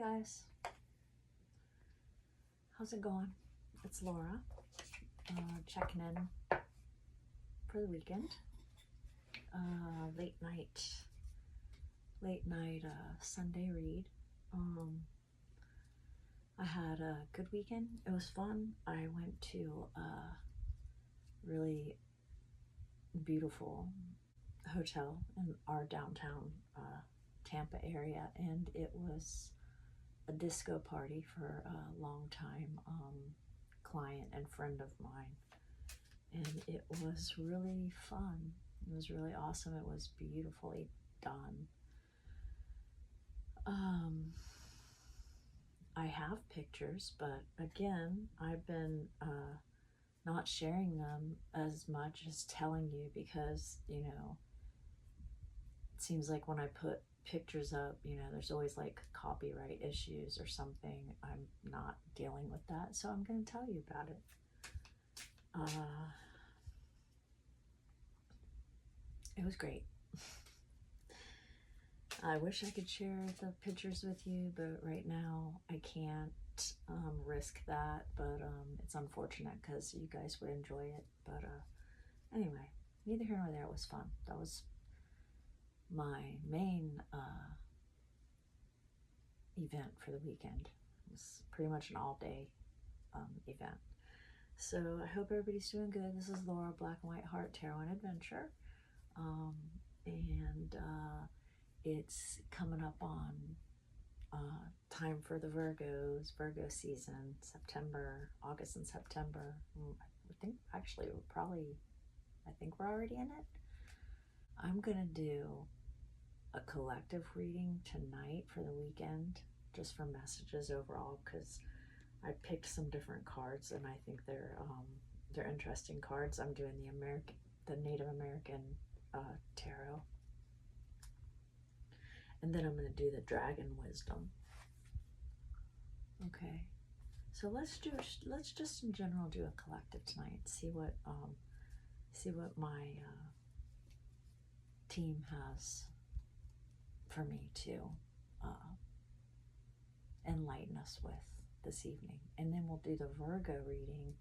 guys, how's it going? It's Laura, checking in for the weekend. Late night Sunday read. I had a good weekend. It was fun. I went to a really beautiful hotel in our downtown Tampa area, and it was a disco party for a long-time client and friend of mine, and it was really fun. It was really awesome. It was beautifully done. I have pictures, but again, I've been not sharing them as much as telling you because, it seems like when I put pictures up, there's always like copyright issues or something. I'm not dealing with that, so I'm going to tell you about it. It was great. I wish I could share the pictures with you, but right now I can't risk that, but it's unfortunate because you guys would enjoy it. But anyway, neither here nor there. It was fun. That was my main event for the weekend. It was pretty much an all-day event. So I hope everybody's doing good. This is Laura, Black and White Heart Tarot and Adventure, and it's coming up on time for the Virgo season, August and September. I think actually I think we're already in it. I'm gonna do a collective reading tonight for the weekend, just for messages overall, because I picked some different cards and I think they're interesting cards. I'm doing the Native American tarot, and then I'm going to do the Dragon Wisdom. Okay, so let's just in general do a collective tonight. See what my team has for me to enlighten us with this evening, and then we'll do the Virgo reading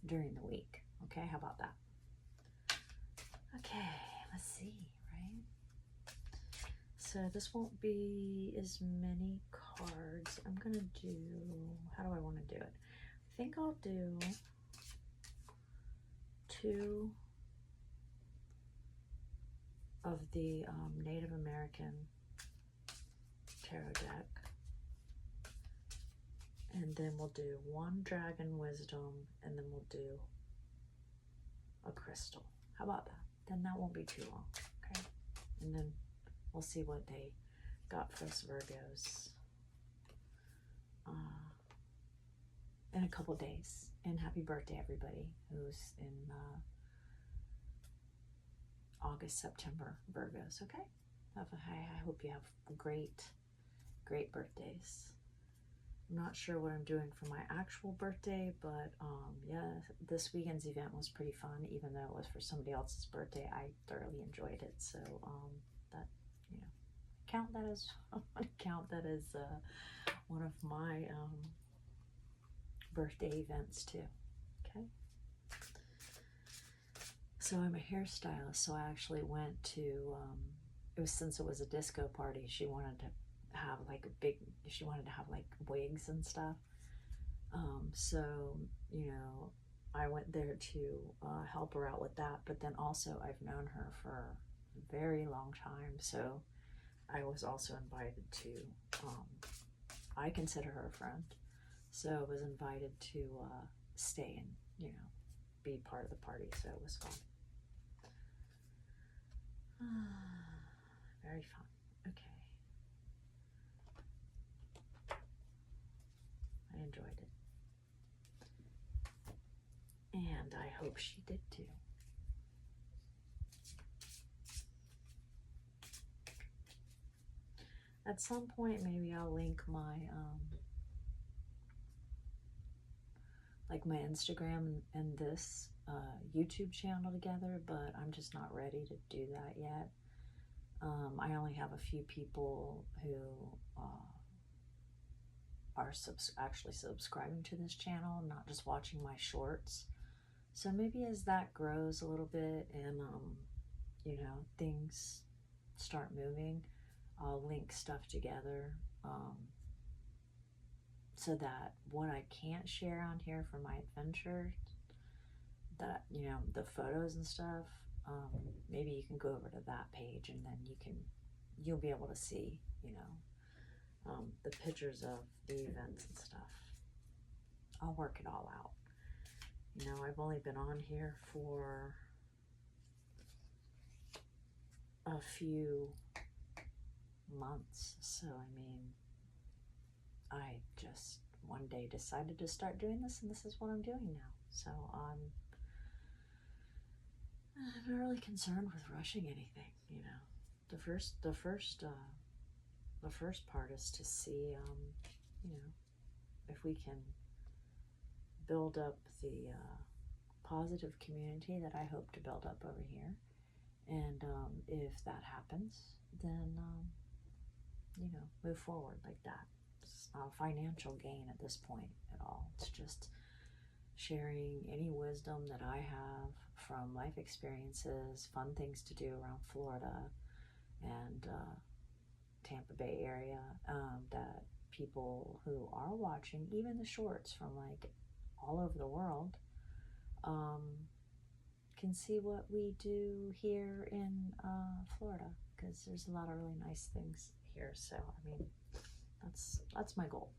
during the week. Okay, how about that? Okay, let's see, right? So this won't be as many cards. I'm gonna do, how do I want to do it? I think I'll do 2 of the Native American tarot deck, and then we'll do 1 Dragon Wisdom, and then we'll do a crystal. How about that? Then that won't be too long, okay? And then we'll see what they got for us Virgos in a couple days. And happy birthday, everybody who's in August, September Virgos, okay? I hope you have great birthdays. I'm not sure what I'm doing for my actual birthday, but yeah, this weekend's event was pretty fun. Even though it was for somebody else's birthday, I thoroughly enjoyed it. So that, count that as one of my birthday events too. Okay. So I'm a hairstylist, so I actually went to since it was a disco party, she wanted to have like wigs and stuff. So I went there to help her out with that, but then also I've known her for a very long time, so I was also invited to I consider her a friend, so I was invited to stay and be part of the party, so it was fun. Very fun. Okay, I enjoyed it, and I hope she did too. At some point, maybe I'll link my like my Instagram and this YouTube channel together, but I'm just not ready to do that yet. I only have a few people who are actually subscribing to this channel, not just watching my shorts. So maybe as that grows a little bit and, you know, things start moving, I'll link stuff together, so that what I can't share on here for my adventures, that, you know, the photos and stuff, maybe you can go over to that page and then you'll be able to see, you know, the pictures of the events and stuff. I'll work it all out. You know, I've only been on here for a few months, so I mean, I just one day decided to start doing this, and this is what I'm doing now. So I'm not really concerned with rushing anything. You know, the first part is to see, you know, if we can build up the positive community that I hope to build up over here, and if that happens, then you know, move forward like that. It's not a financial gain at this point at all. It's just sharing any wisdom that I have from life experiences, fun things to do around Florida and Tampa Bay area, that people who are watching, even the shorts from like all over the world, can see what we do here in Florida, because there's a lot of really nice things here. So I mean, that's my goal,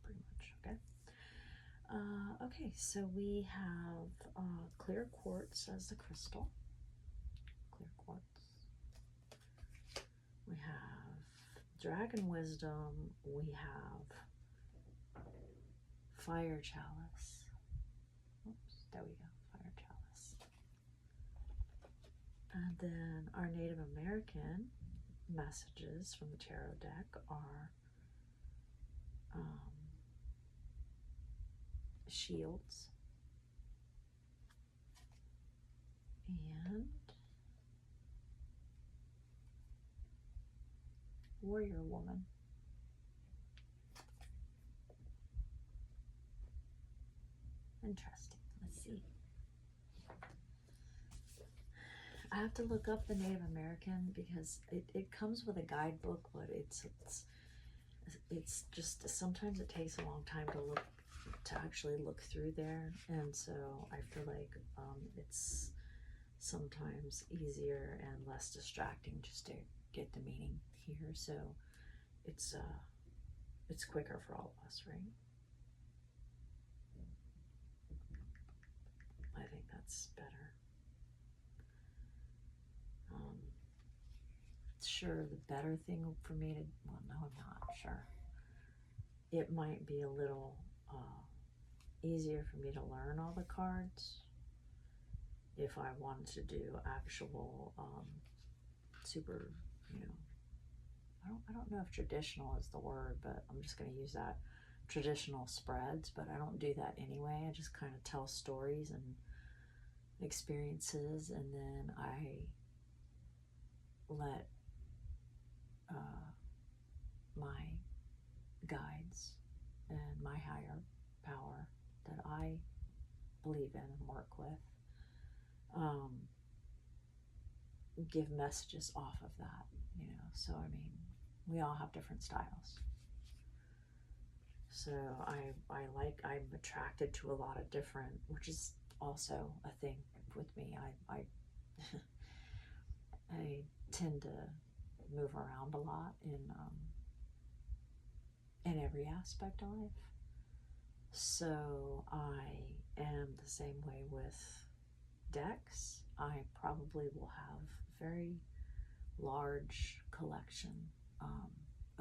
pretty much. Okay. Okay, so we have clear quartz as the crystal. Clear quartz. We have dragon wisdom. We have fire chalice. Oops, there we go, fire chalice. And then our Native American messages from the tarot deck are shields and warrior woman. Interesting. Let's see. I have to look up the Native American because it comes with a guidebook, but it's just, sometimes it takes a long time to actually look through there, and so I feel like it's sometimes easier and less distracting just to get the meaning here. So it's quicker for all of us, right? I think that's better. Sure, the better thing for me to, well, no, I'm not sure. It might be a little easier for me to learn all the cards if I wanted to do actual super, you know, I don't know if traditional is the word, but I'm just going to use that, traditional spreads, but I don't do that anyway. I just kind of tell stories and experiences, and then I let my guides and my higher power that I believe in and work with give messages off of that, you know. So I mean, we all have different styles. So I'm attracted to a lot of different, which is also a thing with me. I I tend to move around a lot in every aspect of life. So I am the same way with decks. I probably will have very large collection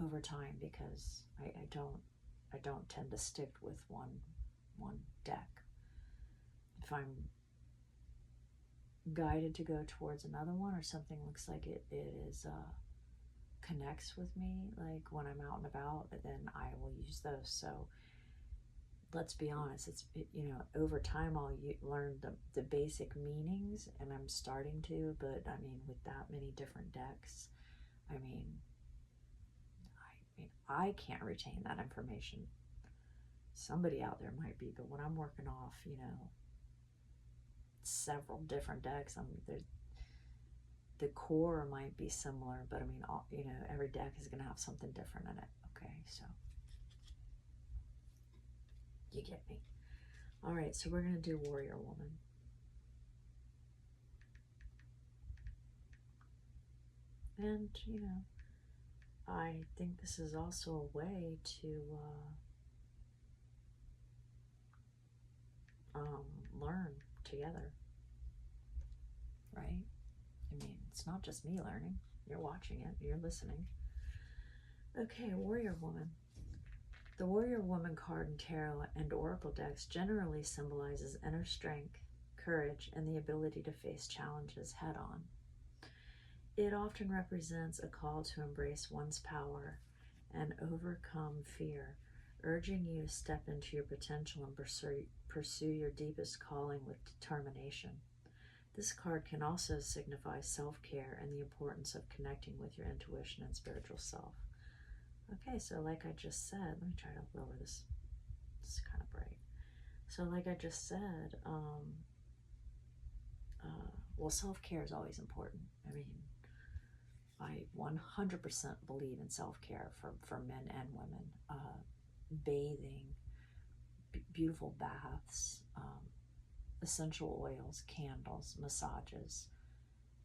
over time, because I don't tend to stick with one deck. If I'm guided to go towards another one, or something looks like it is connects with me, like when I'm out and about, then I will use those. So let's be honest, you know, over time I'll learn the basic meanings, and I'm starting to, but I mean, with that many different decks, I mean, I can't retain that information Somebody out there might be, but when I'm working off, several different decks, the core might be similar, but I mean, every deck is going to have something different in it. Okay, so you get me. All right, so we're going to do Warrior Woman. And, I think this is also a way to learn together, right? I mean, it's not just me learning. You're watching it, you're listening. Okay, Warrior Woman. The Warrior Woman card in tarot and oracle decks generally symbolizes inner strength, courage, and the ability to face challenges head on. It often represents a call to embrace one's power and overcome fear, urging you to step into your potential and pursue your deepest calling with determination. This card can also signify self-care and the importance of connecting with your intuition and spiritual self. Okay, so like I just said, let me try to lower this. It's kind of bright. So like I just said, well, self-care is always important. I mean, I 100% believe in self-care for men and women. Bathing, beautiful baths, essential oils, candles, massages,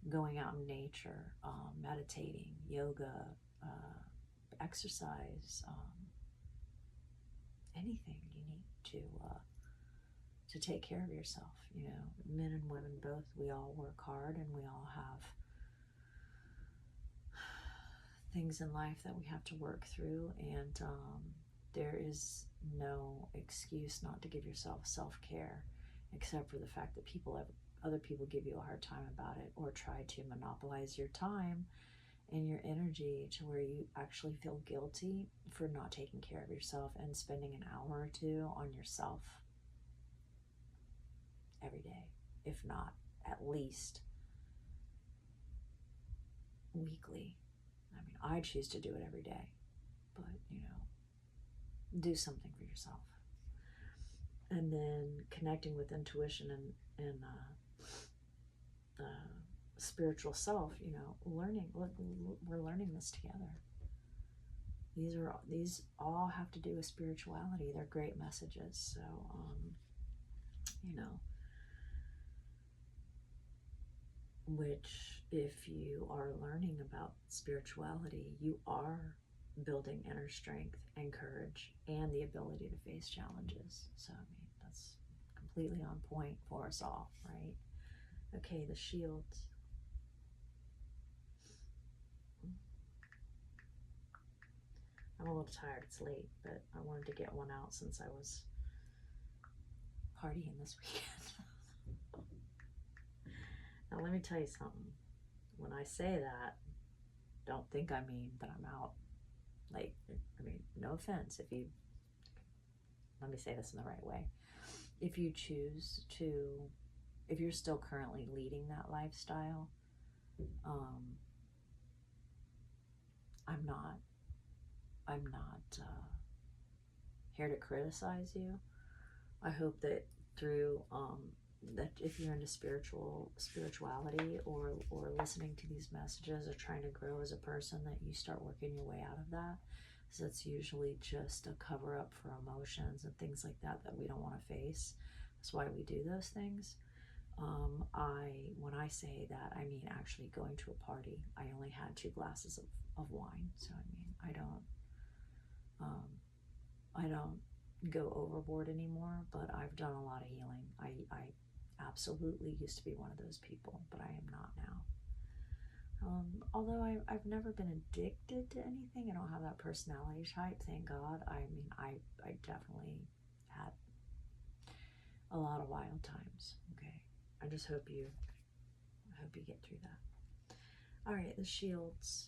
going out in nature, meditating, yoga, exercise, anything you need to take care of yourself. Men and women both, we all work hard and we all have things in life that we have to work through, and there is no excuse not to give yourself self-care, except for the fact that other people give you a hard time about it, or try to monopolize your time and your energy to where you actually feel guilty for not taking care of yourself and spending an hour or two on yourself every day, if not at least weekly. I mean, I choose to do it every day, but do something for yourself. And then connecting with intuition and spiritual self, learning. We're learning this together. These all have to do with spirituality. They're great messages. So, which if you are learning about spirituality, you are building inner strength and courage and the ability to face challenges. So, I mean, that's completely on point for us all, right? Okay, the shields. I'm a little tired, it's late, but I wanted to get one out since I was partying this weekend. Now let me tell you something. When I say that, don't think I mean that I'm out. Like, I mean, no offense. Let me say this in the right way. If you choose to, if you're still currently leading that lifestyle, I'm not here to criticize you. I hope that through that if you're into spirituality or listening to these messages or trying to grow as a person, that you start working your way out of that. So it's usually just a cover up for emotions and things like that we don't want to face. That's why we do those things. When I say that, I mean actually going to a party. I only had 2 glasses of wine, so I mean I don't go overboard anymore, but I've done a lot of healing. I absolutely used to be one of those people, but I am not now. Although I've never been addicted to anything. I don't have that personality type, thank God. I mean, I definitely had a lot of wild times. Okay, I just hope you get through that. All right, the shields.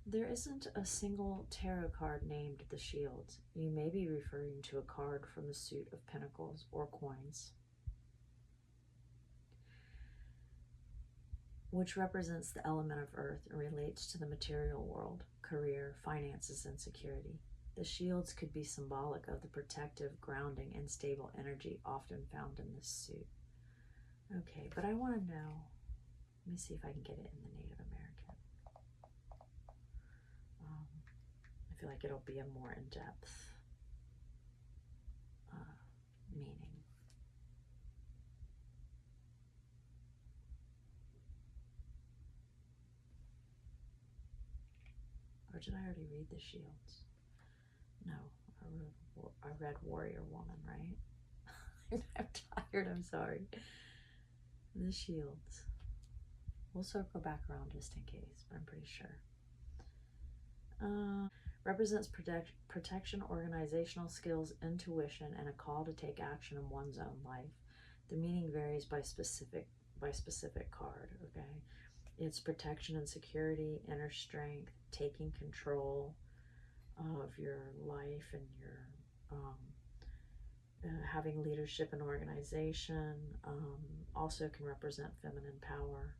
There isn't a single tarot card named the Shields. You may be referring to a card from the suit of pentacles or coins, which represents the element of earth and relates to the material world, career, finances, and security. The shields could be symbolic of the protective, grounding, and stable energy often found in this suit. Okay, but I want to know, let me see if I can get it in the Native American. I feel like it'll be a more in-depth meaning. Or did I already read the shields? No, I read Warrior Woman, right? I'm tired, I'm sorry. The shields. We'll circle back around just in case, but I'm pretty sure. Represents protection, organizational skills, intuition, and a call to take action in one's own life. The meaning varies by specific card, okay? It's protection and security, inner strength, taking control of your life and your having leadership and organization. Also can represent feminine power.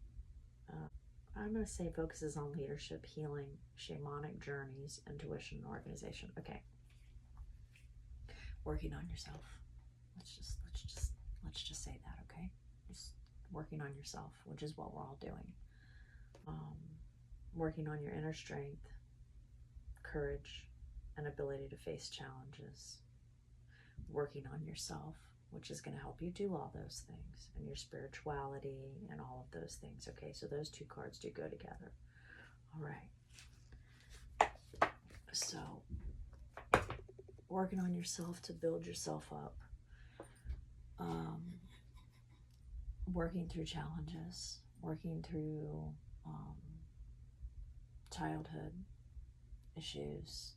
I'm going to say focuses on leadership, healing, shamanic journeys, intuition, and organization. Okay. Working on yourself. Let's just say that, okay? Just working on yourself, which is what we're all doing. Working on your inner strength, courage, and ability to face challenges. Working on yourself, which is going to help you do all those things, and your spirituality and all of those things. Okay, so those two cards do go together. All right. So, working on yourself to build yourself up. Working through challenges. Working through childhood issues.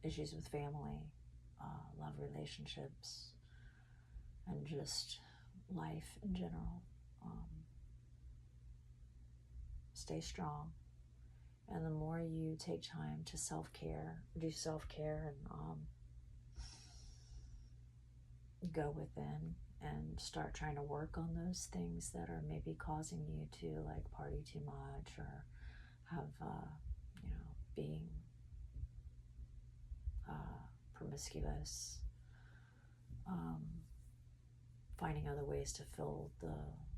Issues with family. Love relationships, and just life in general. Stay strong, and the more you take time to do self-care, and go within and start trying to work on those things that are maybe causing you to like party too much or have being promiscuous, finding other ways to fill the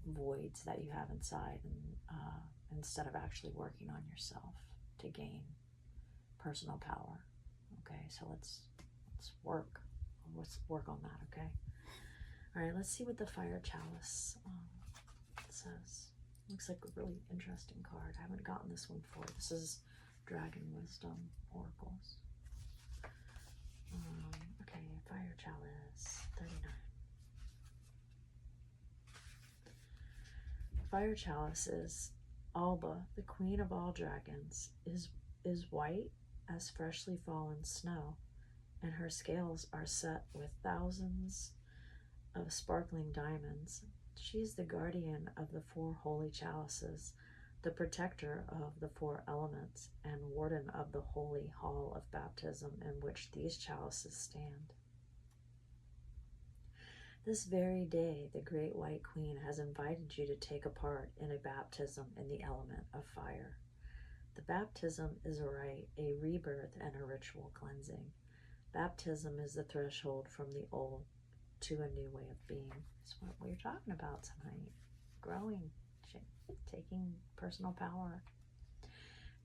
voids that you have inside, and instead of actually working on yourself to gain personal power. Okay, so let's work on that. Okay. All right, let's see what the Fire Chalice says. Looks like a really interesting card. I haven't gotten this one before. This is Dragon Wisdom Oracles. Okay, Fire Chalice 39. Fire Chalice is Alba, the queen of all dragons, is white as freshly fallen snow, and her scales are set with thousands of sparkling diamonds. She is the guardian of the 4 holy chalices, the protector of the 4 elements, and warden of the holy hall of baptism in which these chalices stand. This very day, the Great White Queen has invited you to take a part in a baptism in the element of fire. The baptism is a rite, a rebirth, and a ritual cleansing. Baptism is the threshold from the old to a new way of being. That's what we're talking about tonight. Growing, taking personal power.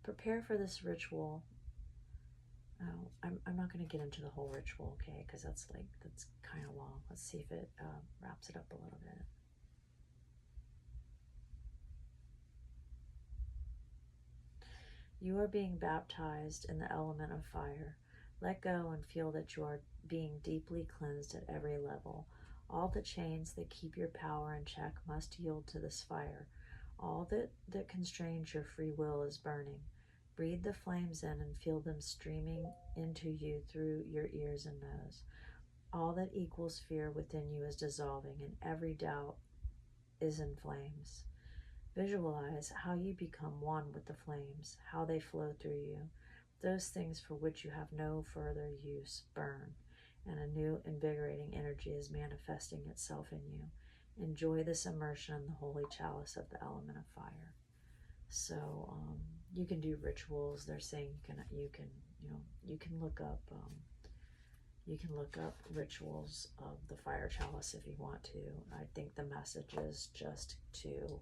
Prepare for this ritual. I'm not going to get into the whole ritual, okay, because that's kind of long. Let's see if it wraps it up a little bit. You are being baptized in the element of fire. Let go and feel that you are being deeply cleansed at every level. All the chains that keep your power in check must yield to this fire. All that constrains your free will is burning. Breathe the flames in and feel them streaming into you through your ears and nose. All that equals fear within you is dissolving, and every doubt is in flames. Visualize how you become one with the flames, how they flow through you. Those things for which you have no further use burn, and a new invigorating energy is manifesting itself in you. Enjoy this immersion in the holy chalice of the element of fire. So you can do rituals. They're saying you can You know, you can look up rituals of the fire chalice if you want to. I think the message is just to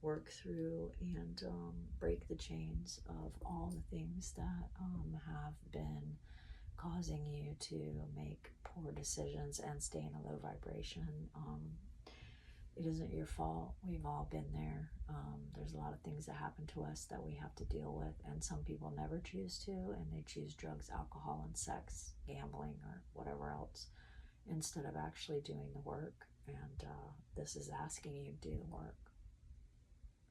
work through and break the chains of all the things that have been causing you to make poor decisions and stay in a low vibration. It isn't your fault. We've all been there. There's a lot of things that happen to us that we have to deal with, and some people never choose to, and they choose drugs, alcohol, and sex, gambling, or whatever else, instead of actually doing the work. And this is asking you to do the work.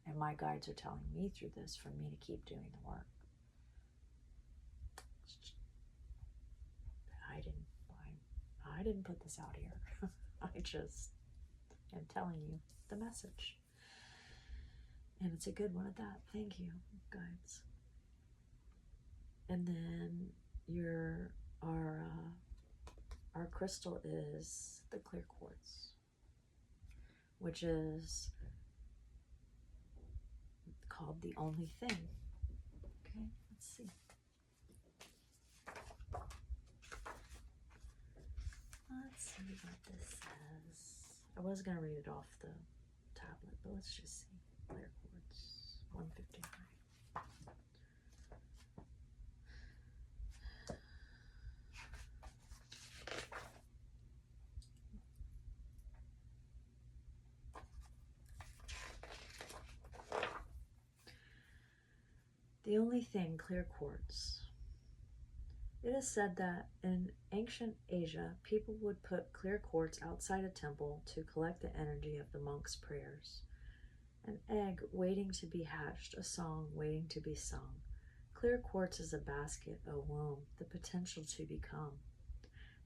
And my guides are telling me through this for me to keep doing the work. I didn't put this out here. I just am telling you the message. And it's a good one at that. Thank you, guides. And then our crystal is the clear quartz, which is called the only thing. Okay, let's see. Let's see what this says. I was going to read it off the tablet, but let's just see. Clear quartz, 159. The only thing, clear quartz. It is said that in ancient Asia, people would put clear quartz outside a temple to collect the energy of the monks' prayers. An egg waiting to be hatched, a song waiting to be sung. Clear quartz is a basket, a womb, the potential to become.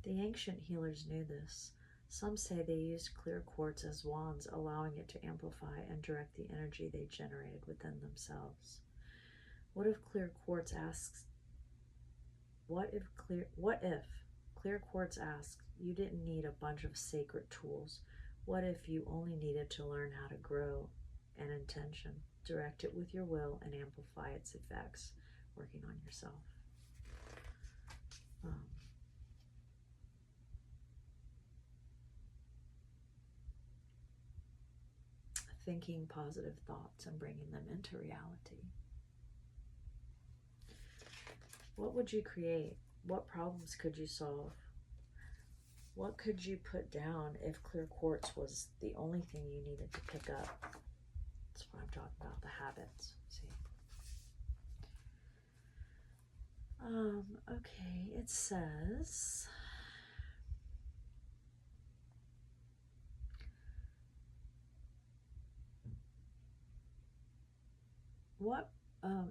The ancient healers knew this. Some say they used clear quartz as wands, allowing it to amplify and direct the energy they generated within themselves. What if clear quartz asks, What if clear quartz asks, you didn't need a bunch of sacred tools? What if you only needed to learn how to grow an intention, direct it with your will, and amplify its effects, working on yourself? Thinking positive thoughts and bringing them into reality. What would you create? What problems could you solve? What could you put down if clear quartz was the only thing you needed to pick up? That's what I'm talking about, the habits. See? Okay, it says,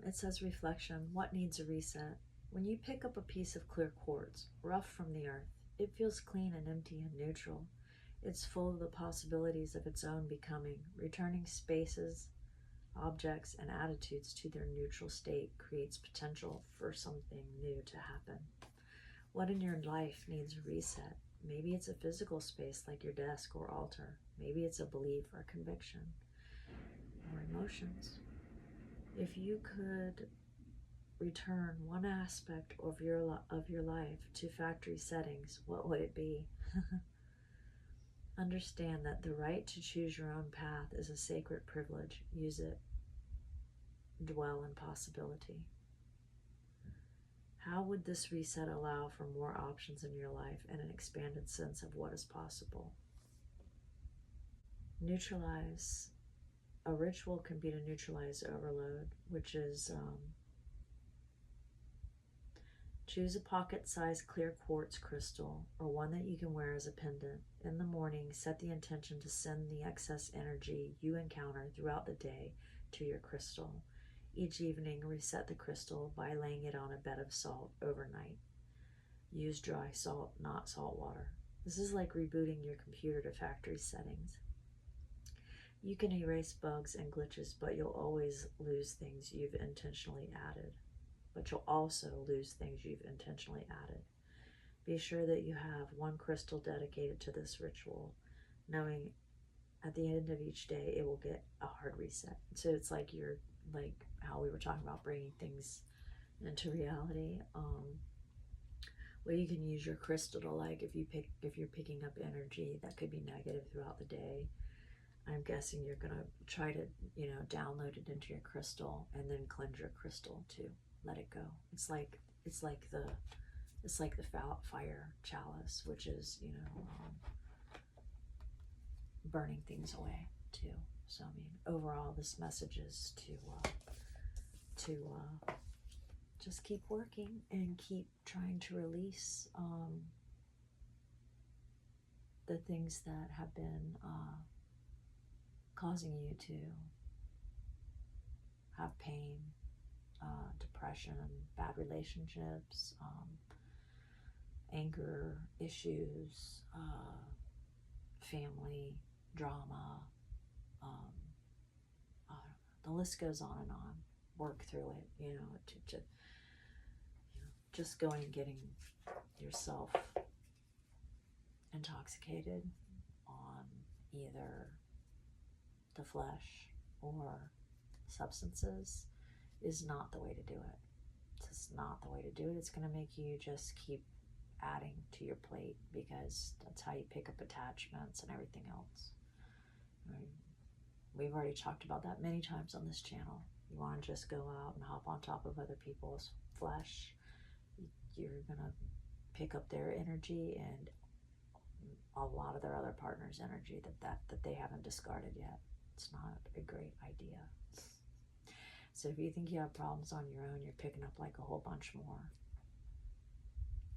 it says reflection, what needs a reset? When you pick up a piece of clear quartz, rough from the earth, it feels clean and empty and neutral. It's full of the possibilities of its own becoming. Returning spaces, objects, and attitudes to their neutral state creates potential for something new to happen. What in your life needs a reset? Maybe it's a physical space like your desk or altar. Maybe it's a belief or conviction or emotions. If you could return one aspect of your life to factory settings, what would it be? Understand that the right to choose your own path is a sacred privilege. Use it. Dwell in possibility. How would this reset allow for more options in your life and an expanded sense of what is possible? Neutralize. A ritual can be to neutralize overload, which is choose a pocket-sized clear quartz crystal or one that you can wear as a pendant. In the morning, set the intention to send the excess energy you encounter throughout the day to your crystal. Each evening, reset the crystal by laying it on a bed of salt overnight. Use dry salt, not salt water. This is like rebooting your computer to factory settings. You can erase bugs and glitches, but you'll always lose things you've intentionally added. But you'll also lose things you've intentionally added. Be sure that you have one crystal dedicated to this ritual, knowing at the end of each day it will get a hard reset. So it's like you're like how we were talking about bringing things into reality. Well, you can use your crystal to, like, if you're picking up energy that could be negative throughout the day, I'm guessing you're gonna try to, download it into your crystal and then cleanse your crystal to let it go. It's like the fire chalice, which is, burning things away too. So I mean, overall, this message is to just keep working and keep trying to release the things that have been causing you to have pain, depression, bad relationships, anger issues, family drama. The list goes on and on. Work through it, just going and getting yourself intoxicated on either the flesh or substances is not the way to do it. It's just not the way to do it. It's going to make you just keep adding to your plate, because that's how you pick up attachments and everything else. Right? We've already talked about that many times on this channel. You want to just go out and hop on top of other people's flesh, you're going to pick up their energy and a lot of their other partner's energy that they haven't discarded yet. It's not a great idea. So if you think you have problems on your own, you're picking up like a whole bunch more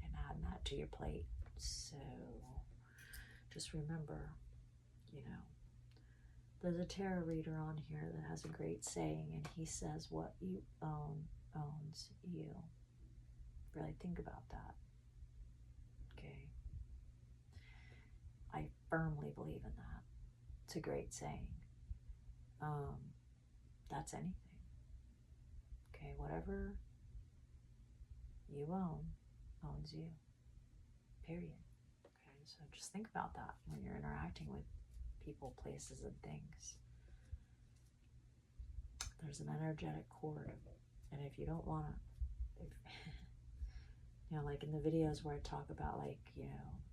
and adding that to your plate. So just remember, there's a tarot reader on here that has a great saying, and he says, what you own owns you. Really think about that. Okay. I firmly believe in that. It's a great saying. That's anything. Okay, whatever you own owns you. Period. Okay, so just think about that when you're interacting with people, places, and things. There's an energetic cord, and if you don't want to, like in the videos where I talk about, like,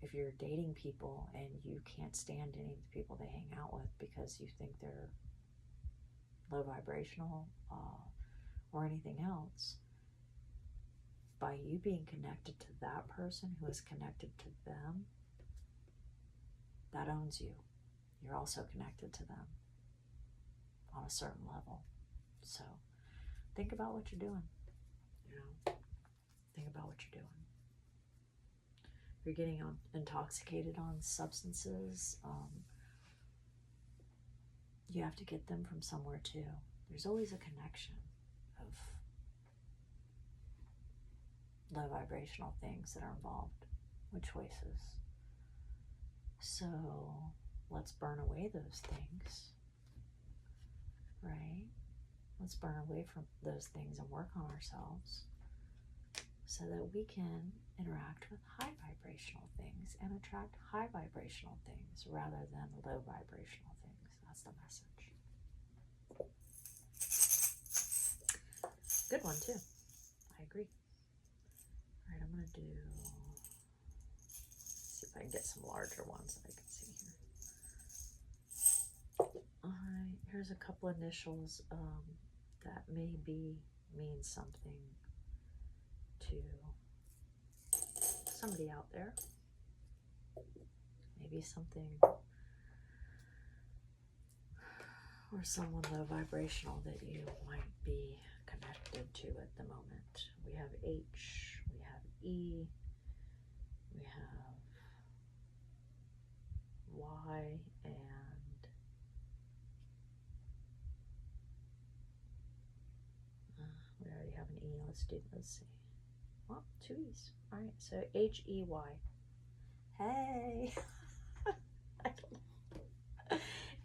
if you're dating people and you can't stand any of the people they hang out with because you think they're low vibrational or anything else, by you being connected to that person who is connected to them, that owns you. You're also connected to them on a certain level. So think about what you're doing. Think about what you're doing. If you're getting intoxicated on substances, you have to get them from somewhere too. There's always a connection of low vibrational things that are involved with choices. So let's burn away those things, right? Let's burn away from those things and work on ourselves so that we can interact with high vibrational things and attract high vibrational things rather than low vibrational things. That's the message. Good one too. I agree. All right, I'm going to see if I can get some larger ones that I can see here. All right, here's a couple initials that maybe mean something to somebody out there. Maybe something, or someone low vibrational that you might be connected to at the moment. We have H, we have E, we have Y, and we already have an E. Let's see. Well, 2 E's. All right, so H-E-Y. Hey.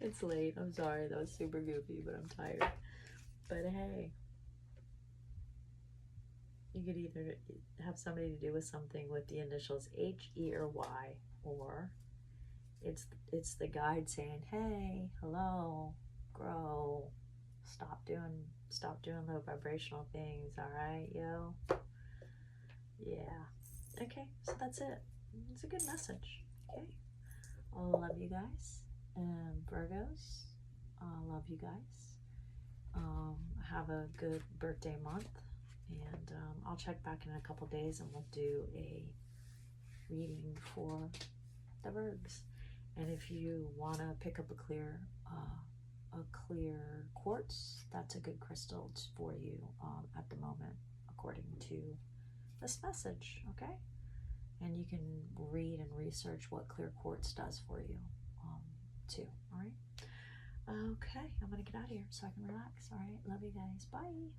It's late. I'm sorry. That was super goofy, but I'm tired. But hey, you could either have somebody to do with something with the initials H, E, or Y, or it's the guide saying, hey, hello, grow, stop doing Stop doing low vibrational things, all right, yo? Yeah. Okay, so that's it. It's a good message. Okay. I love you guys. And Virgos, I love you guys. Have a good birthday month. And I'll check back in a couple days and we'll do a reading for the Virgs. And if you want to pick up a clear quartz, that's a good crystal for you at the moment, according to this message, okay? And you can read and research what clear quartz does for you too, all right? Okay, I'm gonna get out of here so I can relax, all right? Love you guys, bye.